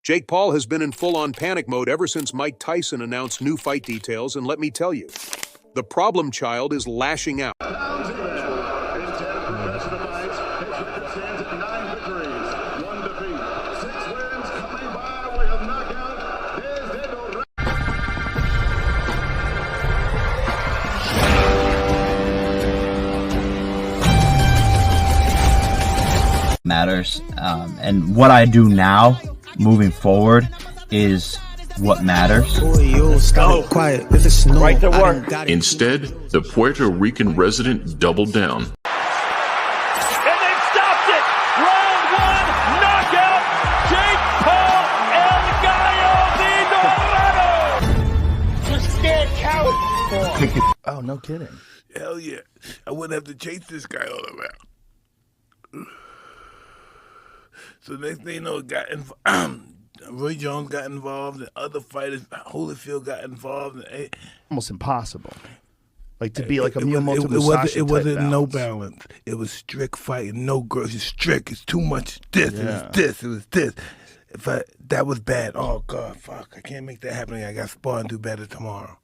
Jake Paul has been in full-on panic mode ever since Mike Tyson announced new fight details, and let me tell you, the problem child is lashing out. Matters, and what I do now moving forward is what matters. Right to work. Instead, the Puerto Rican resident doubled down. And they've stopped it. Round one, knockout. Jake Paul, El Gallo de Dorado. You scared coward. Oh, no kidding. Hell yeah. I wouldn't have to chase this guy all around. So next thing you know, Roy Jones got involved, and other fighters, Holyfield got involved. And Almost impossible. Like to be like a Miyamoto Musashi It wasn't type no balance. balance. It was strict fighting, no girls. It's strict. It's too much this. It was this. It was this. That was bad. Oh, God, fuck. I can't make that happen again. I got spar and do better tomorrow.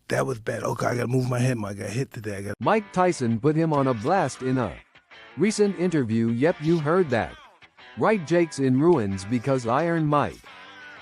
That was bad. Okay, I got to move my head. I got hit today. Mike Tyson put him on a blast in a recent interview. Yep, you heard that. Right, Jake's in ruins because Iron Mike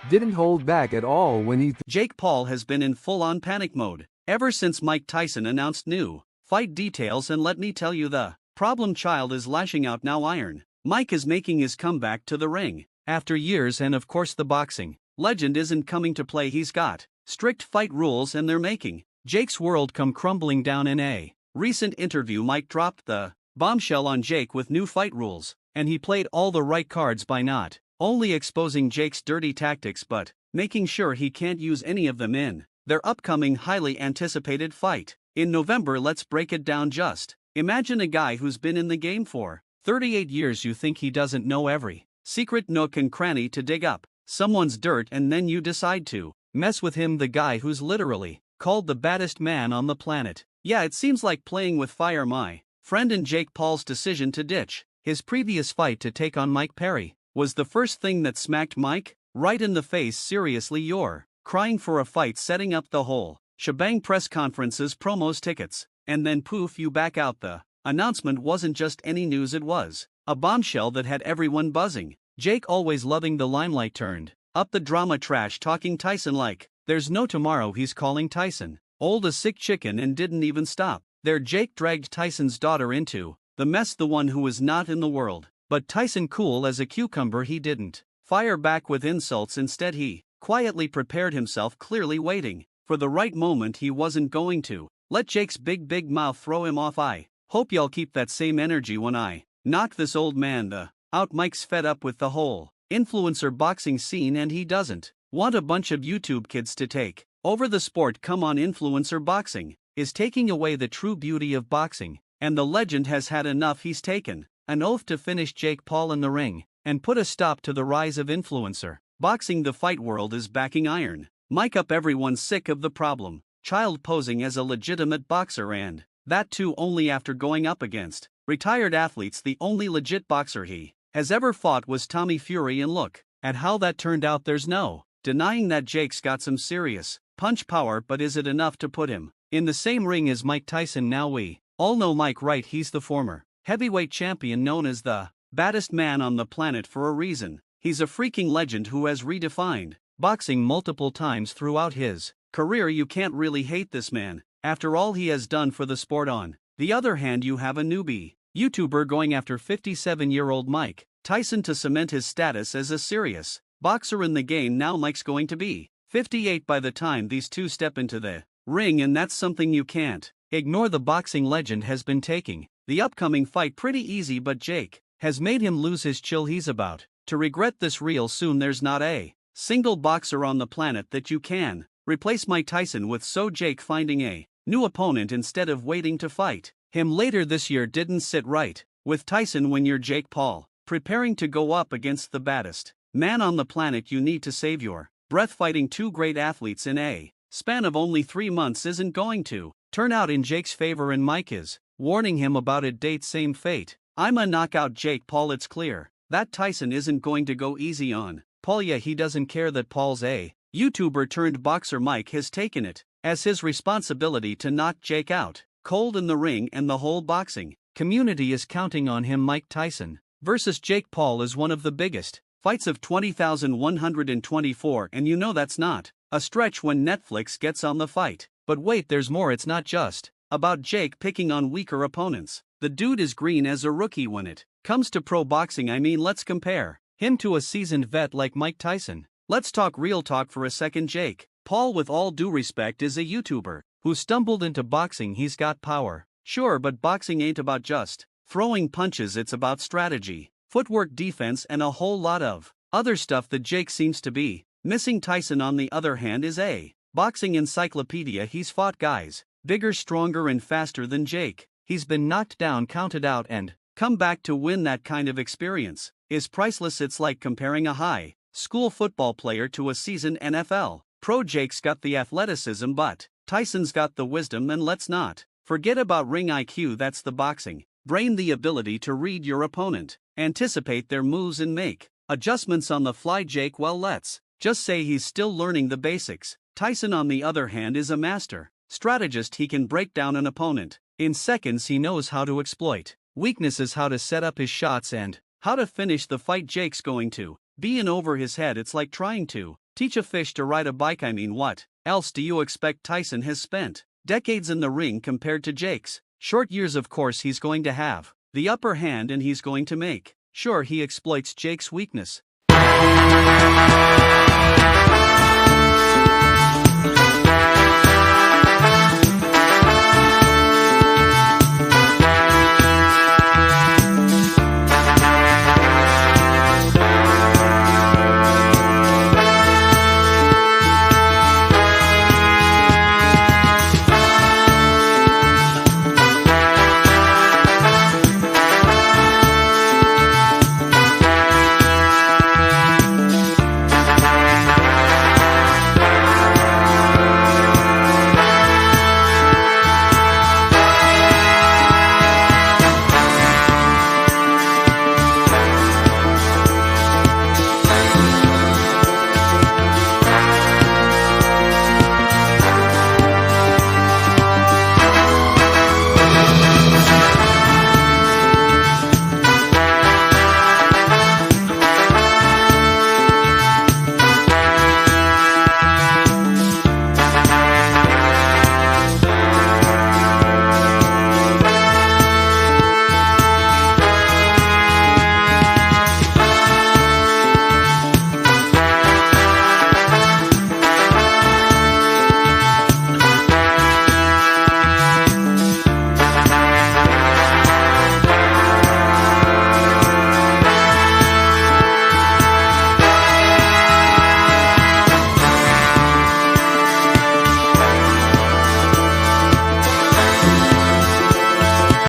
didn't hold back at all when he Jake Paul has been in full-on panic mode ever since Mike Tyson announced new fight details, and let me tell you, the problem child is lashing out now. Iron Mike is making his comeback to the ring after years, and of course the boxing legend isn't coming to play. He's got strict fight rules, and they're making Jake's world come crumbling down. In a recent interview, Mike dropped the bombshell on Jake with new fight rules, and he played all the right cards by not only exposing Jake's dirty tactics but making sure he can't use any of them in their upcoming highly anticipated fight in November. Let's break it down. Just imagine a guy who's been in the game for 38 years. You think he doesn't know every secret nook and cranny to dig up someone's dirt, and then you decide to mess with him, the guy who's literally called the baddest man on the planet. Yeah, it seems like playing with fire. My friend, and Jake Paul's decision to ditch his previous fight to take on Mike Perry was the first thing that smacked Mike right in the face. Seriously, you're crying for a fight, setting up the whole shebang, press conferences, promos, tickets, and then poof, you back out. The announcement wasn't just any news, it was a bombshell that had everyone buzzing. Jake, always loving the limelight, turned up the drama, trash talking Tyson like there's no tomorrow. He's calling Tyson old as sick chicken and didn't even stop there. Jake dragged Tyson's daughter into the mess, the one who was not in the world. But Tyson, cool as a cucumber, he didn't fire back with insults. Instead, he quietly prepared himself, clearly waiting for the right moment. He wasn't going to let Jake's big mouth throw him off. I hope y'all keep that same energy when I knock this old man out. Mike's fed up with the whole influencer boxing scene, and he doesn't want a bunch of YouTube kids to take over the sport. Come on, influencer boxing is taking away the true beauty of boxing, and the legend has had enough. He's taken an oath to finish Jake Paul in the ring and put a stop to the rise of influencer boxing. The fight world is backing Iron Mike up. Everyone's sick of the problem child posing as a legitimate boxer, and that too only after going up against retired athletes. The only legit boxer he has ever fought was Tommy Fury, and look at how that turned out. There's no denying that Jake's got some serious punch power, but is it enough to put him in the same ring as Mike Tyson? Now we all know Mike, right? He's the former heavyweight champion, known as the baddest man on the planet for a reason. He's a freaking legend who has redefined boxing multiple times throughout his career. You can't really hate this man after all he has done for the sport. On the other hand, you have a newbie YouTuber going after 57-year-old Mike Tyson to cement his status as a serious boxer in the game. Now Mike's going to be 58 by the time these two step into the ring, and that's something you can't ignore. The boxing legend has been taking the upcoming fight pretty easy, but Jake has made him lose his chill. He's about to regret this real soon. There's not a single boxer on the planet that you can replace Mike Tyson with, so Jake finding a new opponent instead of waiting to fight him later this year didn't sit right with Tyson. When you're Jake Paul preparing to go up against the baddest man on the planet, you need to save your breath. Fighting two great athletes in a span of only 3 months isn't going to turn out in Jake's favor, and Mike is warning him about it. Date same fate. I'm a knockout Jake Paul. It's clear that Tyson isn't going to go easy on Paul, yeah, he doesn't care that Paul's a YouTuber turned boxer. Mike has taken it as his responsibility to knock Jake out cold in the ring, and the whole boxing community is counting on him. Mike Tyson versus Jake Paul is one of the biggest fights of 20,124, and you know that's not a stretch when Netflix gets on the fight. But wait, there's more. It's not just about Jake picking on weaker opponents. The dude is green as a rookie when it comes to pro boxing. I mean, let's compare him to a seasoned vet like Mike Tyson. Let's talk real talk for a second. Jake Paul, with all due respect, is a YouTuber who stumbled into boxing. He's got power, sure, but boxing ain't about just throwing punches. It's about strategy, footwork, defense, and a whole lot of other stuff that Jake seems to be missing. Tyson, on the other hand, is a boxing encyclopedia. He's fought guys bigger, stronger, and faster than Jake. He's been knocked down, counted out, and come back to win. That kind of experience is priceless. It's like comparing a high school football player to a seasoned NFL pro. Jake's got the athleticism, but Tyson's got the wisdom, and let's not forget about ring IQ. That's the boxing brain, the ability to read your opponent, anticipate their moves, and make adjustments on the fly. Jake, well, let's just say he's still learning the basics. Tyson, on the other hand, is a master strategist. He can break down an opponent in seconds. He knows how to exploit weaknesses, how to set up his shots, and how to finish the fight. Jake's going to be in over his head. It's like trying to teach a fish to ride a bike. I mean, what else do you expect? Tyson has spent decades in the ring compared to Jake's short years. Of course, he's going to have the upper hand, and he's going to make sure he exploits Jake's weakness.